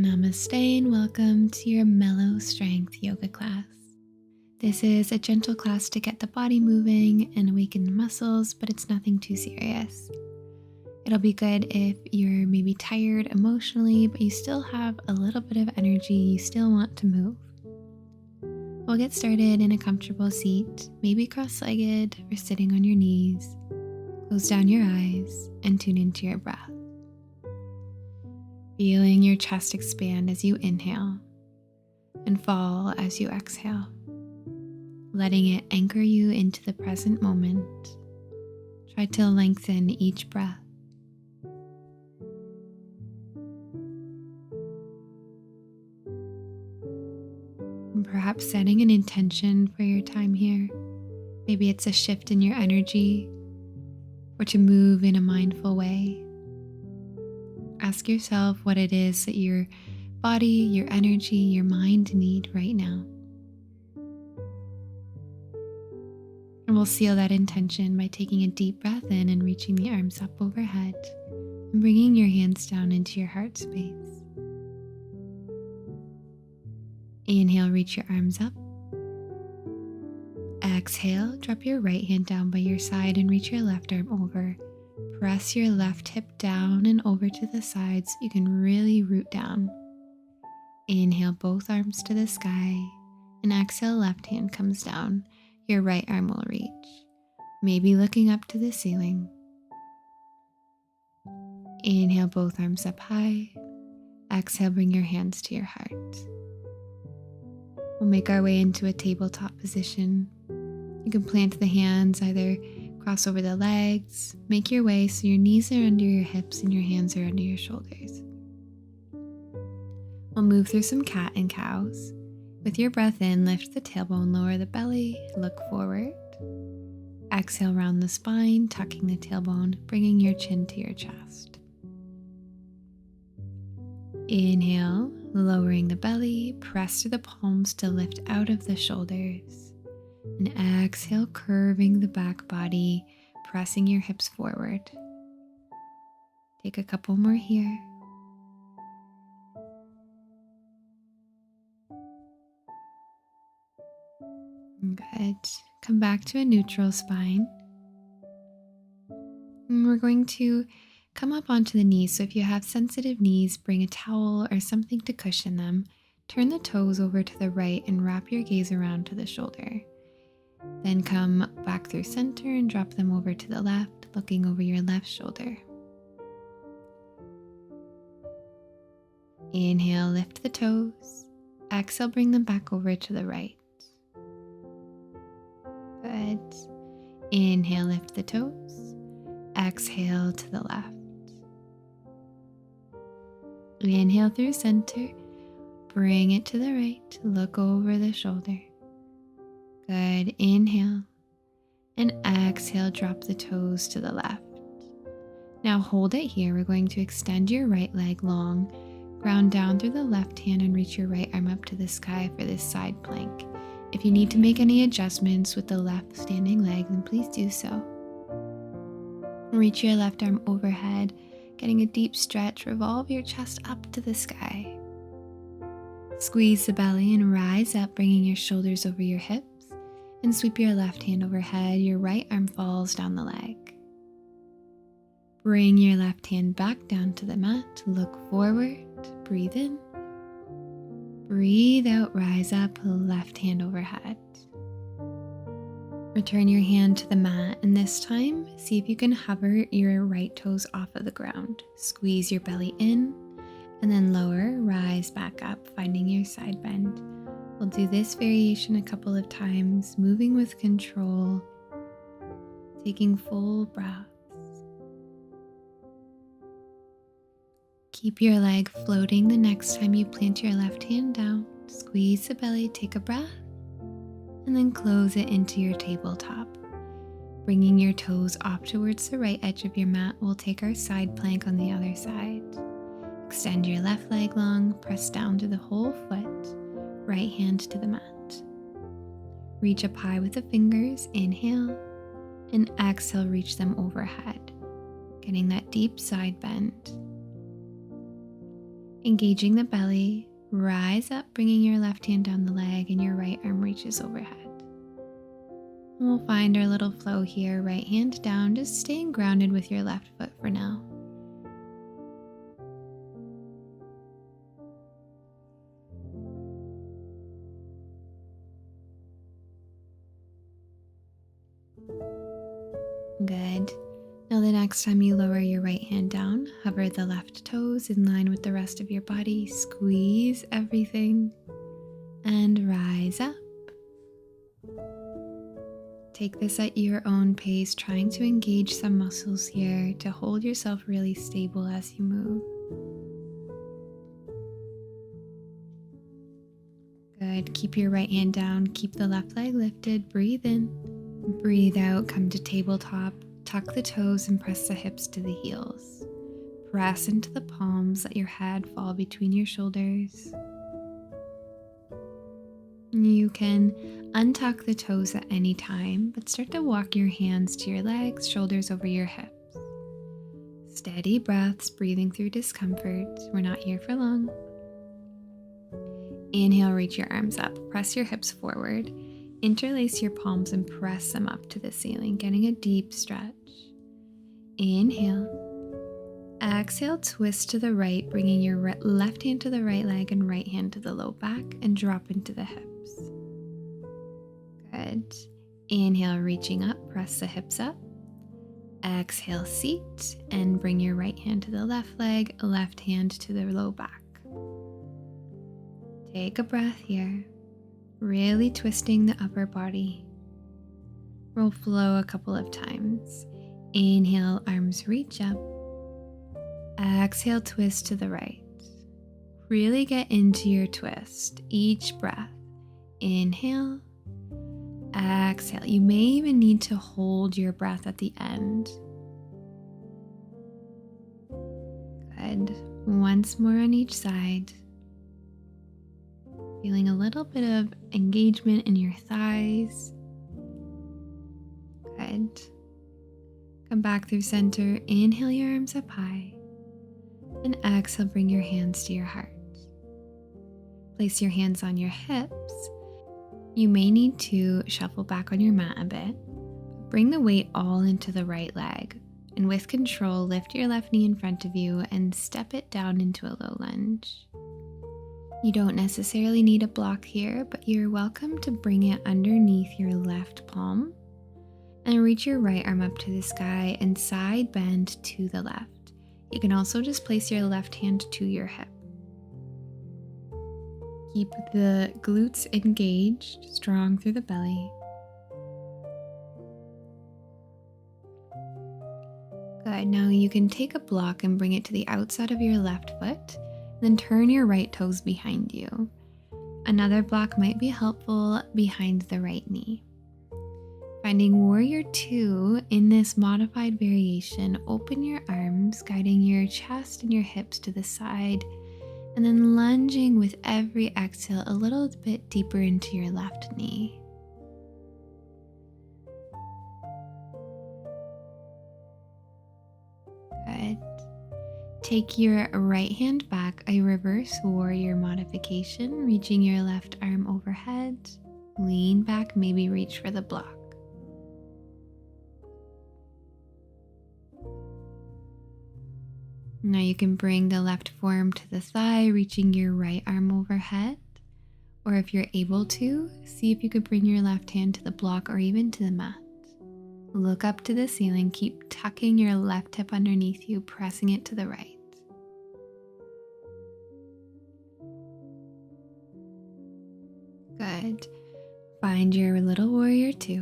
Namaste and welcome to your Mellow Strength yoga class. This is a gentle class to get the body moving and awaken the muscles, but it's nothing too serious. It'll be good if you're maybe tired emotionally, but you still have a little bit of energy, you still want to move. We'll get started in a comfortable seat, maybe cross-legged or sitting on your knees. Close down your eyes and tune into your breath. Feeling your chest expand as you inhale and fall as you exhale, letting it anchor you into the present moment. Try to lengthen each breath. And perhaps setting an intention for your time here. Maybe it's a shift in your energy or to move in a mindful way. Ask yourself what it is that your body, your energy, your mind need right now. And we'll seal that intention by taking a deep breath in and reaching the arms up overhead and bringing your hands down into your heart space. Inhale, reach your arms up. Exhale, drop your right hand down by your side and reach your left arm over. Press your left hip down and over to the side so you can really root down. Inhale, both arms to the sky, and exhale, left hand comes down. Your right arm will reach, maybe looking up to the ceiling. Inhale, both arms up high. Exhale, bring your hands to your heart. We'll make our way into a tabletop position. You can plant the hands, either cross over the legs, make your way so your knees are under your hips and your hands are under your shoulders. We'll move through some cat and cows. With your breath in, lift the tailbone, lower the belly, look forward. Exhale, round the spine, tucking the tailbone, bringing your chin to your chest. Inhale, lowering the belly, press through the palms to lift out of the shoulders. And exhale, curving the back body, pressing your hips forward. Take a couple more here. Good. Come back to a neutral spine. And we're going to come up onto the knees. So if you have sensitive knees, bring a towel or something to cushion them. Turn the toes over to the right and wrap your gaze around to the shoulder. Then come back through center and drop them over to the left, looking over your left shoulder. Inhale, lift the toes. Exhale, bring them back over to the right. Good. Inhale, lift the toes. Exhale to the left. Inhale through center. Bring it to the right. Look over the shoulder. Good. Inhale and exhale, drop the toes to the left. Now hold it here. We're going to extend your right leg long, ground down through the left hand and reach your right arm up to the sky for this side plank. If you need to make any adjustments with the left standing leg, then please do so. Reach your left arm overhead, getting a deep stretch, revolve your chest up to the sky. Squeeze the belly and rise up, bringing your shoulders over your hips. And sweep your left hand overhead, your right arm falls down the leg. Bring your left hand back down to the mat, look forward, breathe in. Breathe out, rise up, left hand overhead. Return your hand to the mat, and this time, see if you can hover your right toes off of the ground. Squeeze your belly in, and then lower, rise back up, finding your side bend. We'll do this variation a couple of times, moving with control, taking full breaths. Keep your leg floating the next time you plant your left hand down. Squeeze the belly, take a breath, and then close it into your tabletop. Bringing your toes off towards the right edge of your mat, we'll take our side plank on the other side. Extend your left leg long, press down to the whole foot. Right hand to the mat. Reach up high with the fingers, inhale, and exhale, reach them overhead, getting that deep side bend. Engaging the belly, rise up, bringing your left hand down the leg and your right arm reaches overhead. We'll find our little flow here, right hand down, just staying grounded with your left foot for now. Good. Now the next time you lower your right hand down, hover the left toes in line with the rest of your body, squeeze everything, and rise up. Take this at your own pace, trying to engage some muscles here to hold yourself really stable as you move. Good. Keep your right hand down, keep the left leg lifted, breathe in, breathe out, come to tabletop, tuck the toes and press the hips to the heels. Press into the palms, let your head fall between your shoulders. You can untuck the toes at any time, but start to walk your hands to your legs, shoulders over your hips. Steady breaths, breathing through discomfort. We're not here for long. Inhale, reach your arms up, press your hips forward, interlace your palms and press them up to the ceiling, getting a deep stretch. Inhale. Exhale, twist to the right, bringing your left hand to the right leg and right hand to the low back and drop into the hips. Good. Inhale, reaching up, press the hips up. Exhale, seat and bring your right hand to the left leg, left hand to the low back. Take a breath here, really twisting the upper body. We'll flow a couple of times. Inhale, arms reach up. Exhale, twist to the right. Really get into your twist each breath. Inhale, exhale. You may even need to hold your breath at the end. Good. Once more on each side. Feeling a little bit of engagement in your thighs. Good. Come back through center. Inhale your arms up high. And exhale, bring your hands to your heart. Place your hands on your hips. You may need to shuffle back on your mat a bit. Bring the weight all into the right leg. And with control, lift your left knee in front of you and step it down into a low lunge. You don't necessarily need a block here, but you're welcome to bring it underneath your left palm and reach your right arm up to the sky and side bend to the left. You can also just place your left hand to your hip. Keep the glutes engaged, strong through the belly. Good. Now you can take a block and bring it to the outside of your left foot, then turn your right toes behind you. Another block might be helpful behind the right knee. Finding warrior 2 in this modified variation, open your arms, guiding your chest and your hips to the side, and then lunging with every exhale a little bit deeper into your left knee. Good. Take your right hand back, a reverse warrior modification, reaching your left arm overhead. Lean back, maybe reach for the block. Now you can bring the left forearm to the thigh, reaching your right arm overhead. Or if you're able to, see if you could bring your left hand to the block or even to the mat. Look up to the ceiling, keep tucking your left hip underneath you, pressing it to the right. Good. Find your little warrior 2.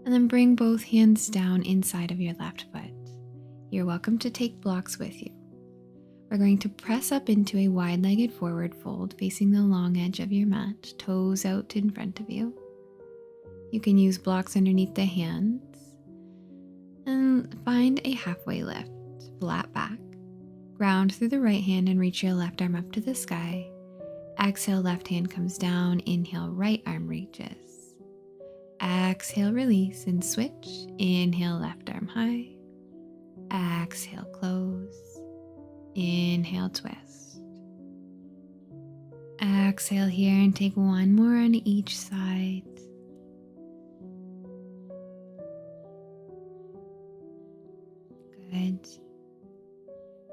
And then bring both hands down inside of your left foot. You're welcome to take blocks with you. We're going to press up into a wide-legged forward fold facing the long edge of your mat, toes out in front of you. You can use blocks underneath the hands and find a halfway lift, flat back. Ground through the right hand and reach your left arm up to the sky. Exhale, left hand comes down. Inhale, right arm reaches. Exhale, release and switch. Inhale, left arm high. Exhale, close. Inhale, twist. exhale here and take one more on each side. Good.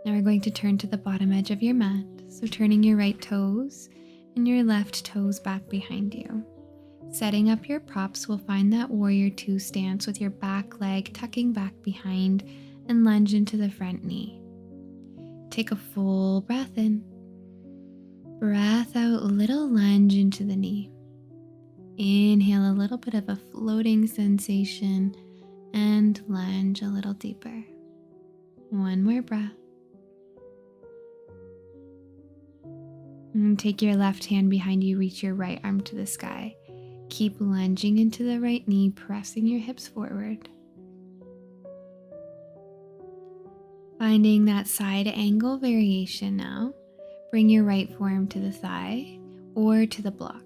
Now we're going to turn to the bottom edge of your mat. So turning your right toes and your left toes back behind you. Setting up your props, we'll find that warrior two stance with your back leg tucking back behind and lunge into the front knee. Take a full breath in. Breath out, little lunge into the knee. Inhale, a little bit of a floating sensation and lunge a little deeper. One more breath. And take your left hand behind you, reach your right arm to the sky. Keep lunging into the right knee, pressing your hips forward. Finding that side angle variation now. Bring your right forearm to the thigh or to the block,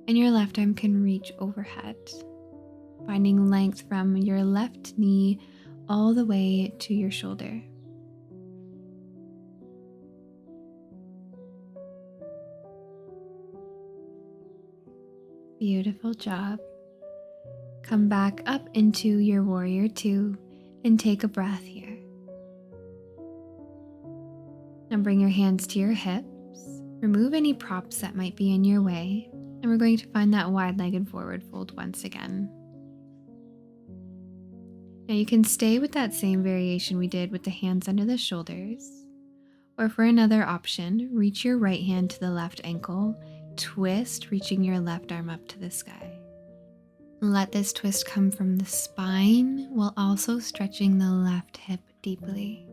and your left arm can reach overhead. Finding length from your left knee all the way to your shoulder. Beautiful job. Come back up into your warrior two and take a breath here. Now bring your hands to your hips. Remove any props that might be in your way. And we're going to find that wide-legged forward fold once again. Now you can stay with that same variation we did with the hands under the shoulders. Or for another option, reach your right hand to the left ankle, twist, reaching your left arm up to the sky. Let this twist come from the spine while also stretching the left hip deeply.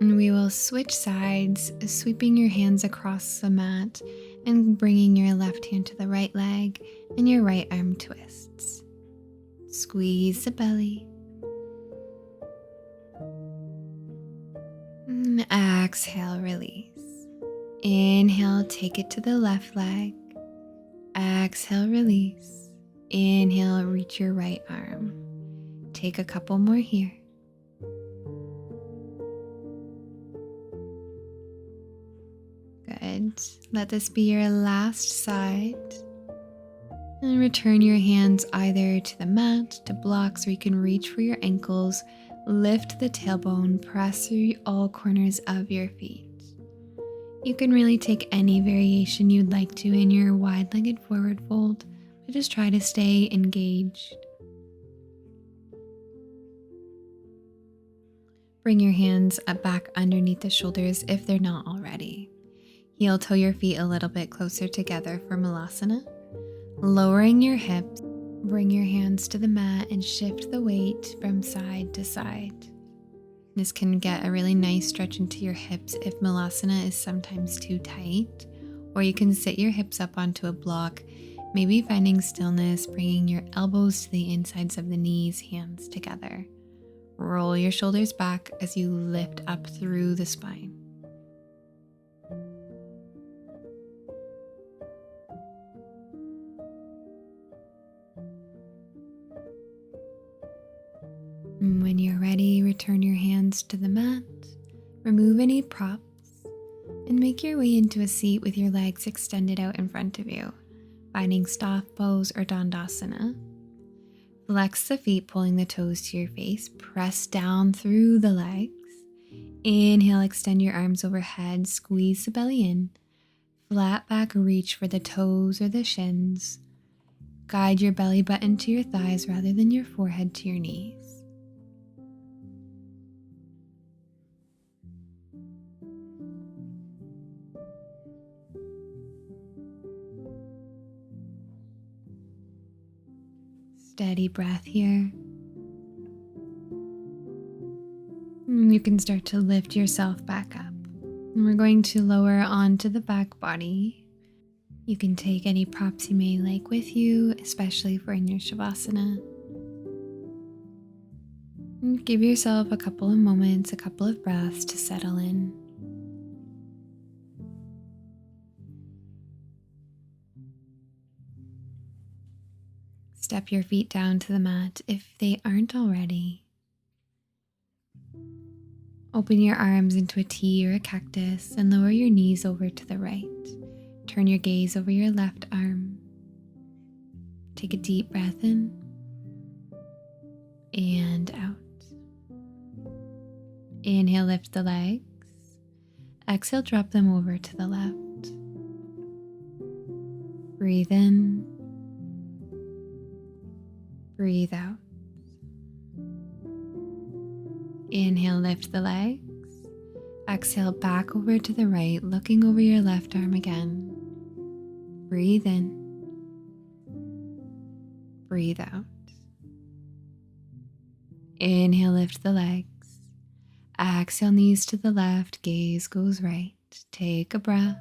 And we will switch sides, sweeping your hands across the mat and bringing your left hand to the right leg and your right arm twists. Squeeze the belly. And exhale, release. Inhale, take it to the left leg. Exhale, release. Inhale, reach your right arm. Take a couple more here. Good. Let this be your last side. And return your hands either to the mat, to blocks, or you can reach for your ankles. Lift the tailbone, press through all corners of your feet. You can really take any variation you'd like to in your wide-legged forward fold, but just try to stay engaged. Bring your hands up back underneath the shoulders if they're not already. Heel toe your feet a little bit closer together for Malasana. Lowering your hips, bring your hands to the mat and shift the weight from side to side. This can get a really nice stretch into your hips if Malasana is sometimes too tight, or you can sit your hips up onto a block, maybe finding stillness, bringing your elbows to the insides of the knees, hands together. Roll your shoulders back as you lift up through the spine. And when you're ready, return your hands to the mat, remove any props, and make your way into a seat with your legs extended out in front of you, finding staff pose or dandasana. Flex the feet, pulling the toes to your face, press down through the legs. Inhale, extend your arms overhead, squeeze the belly in. Flat back, reach for the toes or the shins. Guide your belly button to your thighs rather than your forehead to your knees. Steady breath here. And you can start to lift yourself back up. And we're going to lower onto the back body. You can take any props you may like with you, especially for in your Savasana. And give yourself a couple of moments, a couple of breaths to settle in. Step your feet down to the mat if they aren't already. Open your arms into a T or a cactus and lower your knees over to the right. turn your gaze over your left arm. Take a deep breath in and out. Inhale, lift the legs. Exhale, drop them over to the left. Breathe in. Breathe out. Inhale, lift the legs. Exhale, back over to the right, looking over your left arm again. Breathe in. Breathe out. Inhale, lift the legs. Exhale, knees to the left, gaze goes right. Take a breath.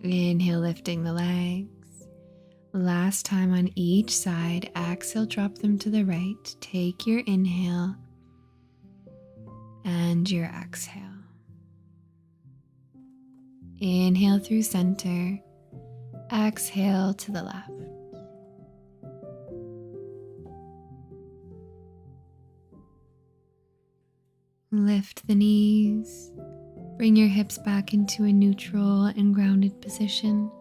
Inhale, lifting the legs. Last time on each side, exhale, drop them to the right. Take your inhale and your exhale. Inhale through center. Exhale to the left. Lift the knees. Bring your hips back into a neutral and grounded position.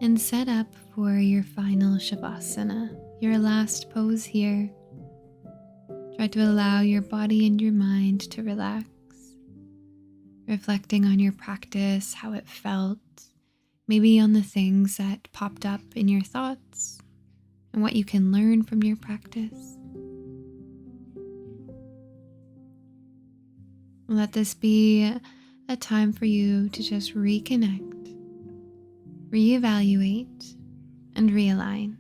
And set up for your final Savasana, your last pose here. Try to allow your body and your mind to relax, reflecting on your practice, how it felt, maybe on the things that popped up in your thoughts, and what you can learn from your practice. Let this be a time for you to just reconnect, reevaluate, and realign.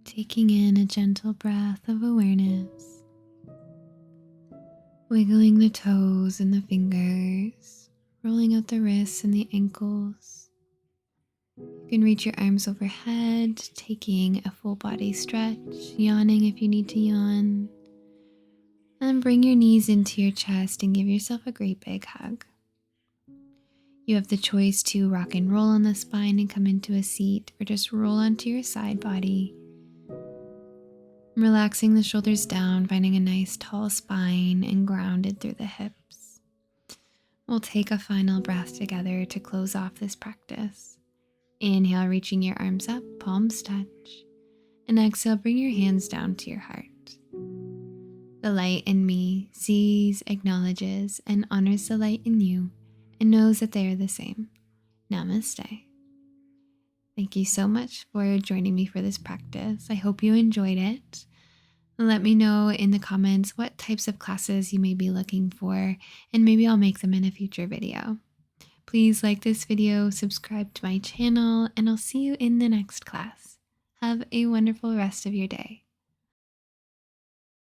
Taking in a gentle breath of awareness, wiggling the toes and the fingers, rolling out the wrists and the ankles. You can reach your arms overhead, taking a full body stretch, yawning if you need to yawn, and bring your knees into your chest and give yourself a great big hug. You have the choice to rock and roll on the spine and come into a seat, or just roll onto your side body. Relaxing the shoulders down, finding a nice tall spine and grounded through the hips. We'll take a final breath together to close off this practice. Inhale, reaching your arms up, palms touch. And exhale, bring your hands down to your heart. The light in me sees, acknowledges, and honors the light in you and knows that they are the same. Namaste. Thank you so much for joining me for this practice. I hope you enjoyed it. Let me know in the comments what types of classes you may be looking for, and maybe I'll make them in a future video. Please like this video, subscribe to my channel, and I'll see you in the next class. Have a wonderful rest of your day.